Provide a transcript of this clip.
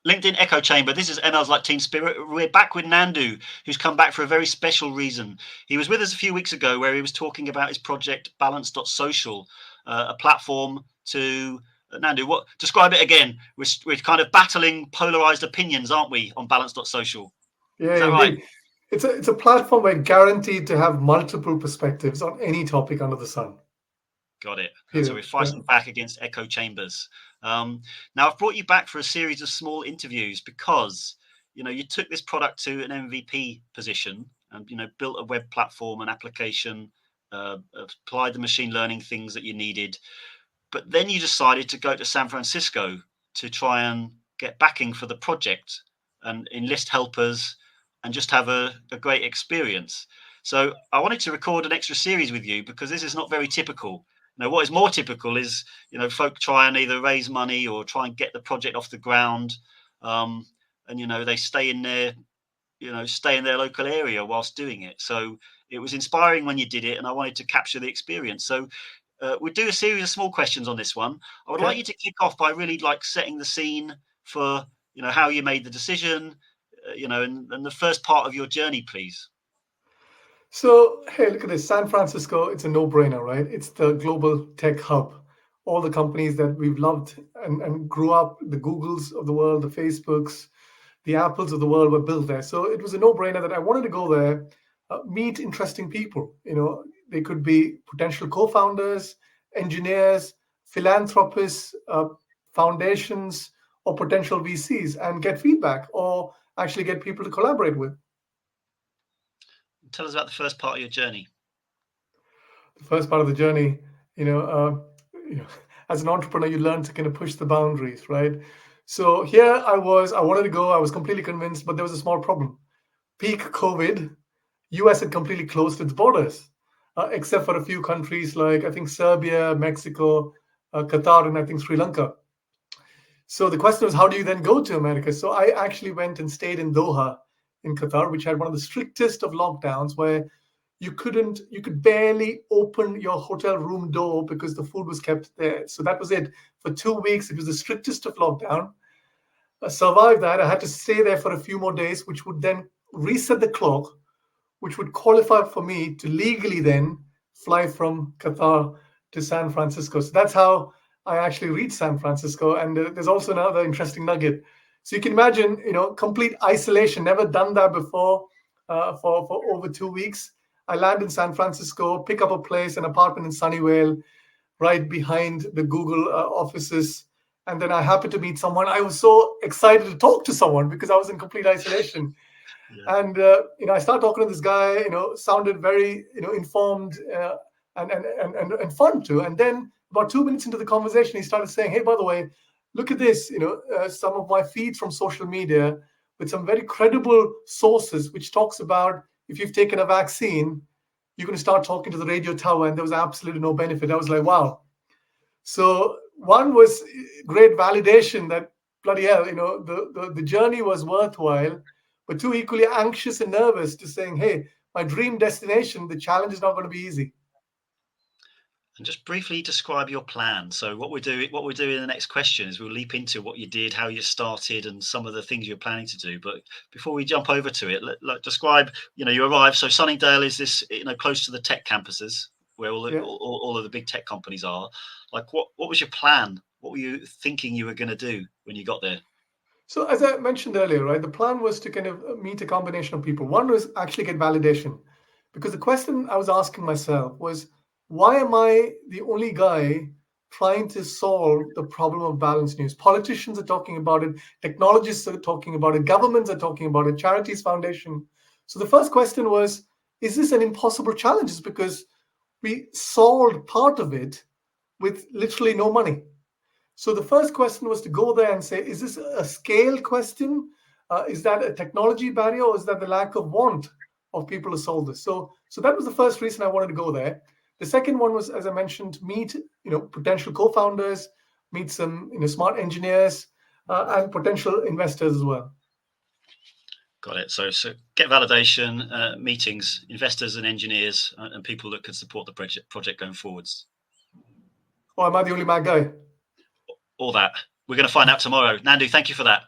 LinkedIn echo chamber. This is ML's like Team Spirit. We're back with Nandu, who's come back for a very special reason. He was with us a few weeks ago where he was talking about his project Balanced.social, a platform to Nandu. What describe it again? We're kind of battling polarized opinions, aren't we, on Balanced.social? Yeah, Is that right? indeed. It's a platform where guaranteed to have multiple perspectives on any topic under the sun. Got it. And so we're Period. Yeah. fighting back against echo chambers. Now I've brought you back for a series of small interviews because you took this product to an MVP position and built a web platform, an application, applied the machine learning things that you needed. But then you decided to go to San Francisco to try and get backing for the project and enlist helpers and just have a great experience. So I wanted to record an extra series with you because this is not very typical. What is more typical is, folk try and either raise money or try and get the project off the ground. And, they stay in their local area whilst doing it. So it was inspiring when you did it, and I wanted to capture the experience. So we'll do a series of small questions on this one. I would like you to kick off by really setting the scene for, how you made the decision, and the first part of your journey, please. So, hey, look at this. San Francisco, it's a no-brainer, right? It's the global tech hub. All the companies that we've loved and grew up, the Googles of the world, the Facebooks, the Apples of the world were built there. So it was a no-brainer that I wanted to go there, meet interesting people. They could be potential co-founders, engineers, philanthropists, foundations, or potential VCs, and get feedback or actually get people to collaborate with. Tell us about the first part of your journey. The first part of the journey, as an entrepreneur, you learn to kind of push the boundaries, right? So here I wanted to go, I was completely convinced, but there was a small problem. Peak COVID, US had completely closed its borders, except for a few countries like I think Serbia, Mexico, Qatar, and I think Sri Lanka. So the question was, how do you then go to America? So I actually went and stayed in Doha in Qatar, which had one of the strictest of lockdowns where you could barely open your hotel room door because the food was kept there. So that was it. For 2 weeks, it was the strictest of lockdown. I survived that. I had to stay there for a few more days, which would then reset the clock, which would qualify for me to legally then fly from Qatar to San Francisco. So that's how I actually reached San Francisco. And there's also another interesting nugget. So you can imagine, complete isolation, never done that before for over 2 weeks. I land in San Francisco, pick up a place, an apartment in Sunnyvale, right behind the Google offices. And then I happened to meet someone. I was so excited to talk to someone because I was in complete isolation. Yeah. And I started talking to this guy. Sounded very informed and fun too. And then about 2 minutes into the conversation, he started saying, "Hey, by the way, look at this. Some of my feeds from social media with some very credible sources, which talks about if you've taken a vaccine, you're going to start talking to the radio tower, and there was absolutely no benefit." I was like, wow. So one was great validation that bloody hell, the journey was worthwhile, but two, equally anxious and nervous to saying, hey, my dream destination, the challenge is not going to be easy. And just briefly describe your plan. So what we'll do in the next question is we'll leap into what you did, how you started, and some of the things you're planning to do. But before we jump over to it, describe. You arrived. So Sunnydale is this, close to the tech campuses where all of the big tech companies are. What was your plan? What were you thinking you were going to do when you got there? So as I mentioned earlier, right, the plan was to kind of meet a combination of people. One was actually get validation, because the question I was asking myself was, why am I the only guy trying to solve the problem of balanced news? Politicians are talking about it, technologists are talking about it, governments are talking about it, charities, foundation. So the first question was, is this an impossible challenge? It's because we solved part of it with literally no money. So the first question was to go there and say, is this a scale question? Is that a technology barrier, or is that the lack of want of people to solve this? So that was the first reason I wanted to go there. The second one was, as I mentioned, meet potential co-founders, meet some smart engineers, and potential investors as well. Got it. So get validation, meetings, investors and engineers, and people that could support the project going forwards. Or am I the only mad guy? All that. We're going to find out tomorrow. Nandu, thank you for that.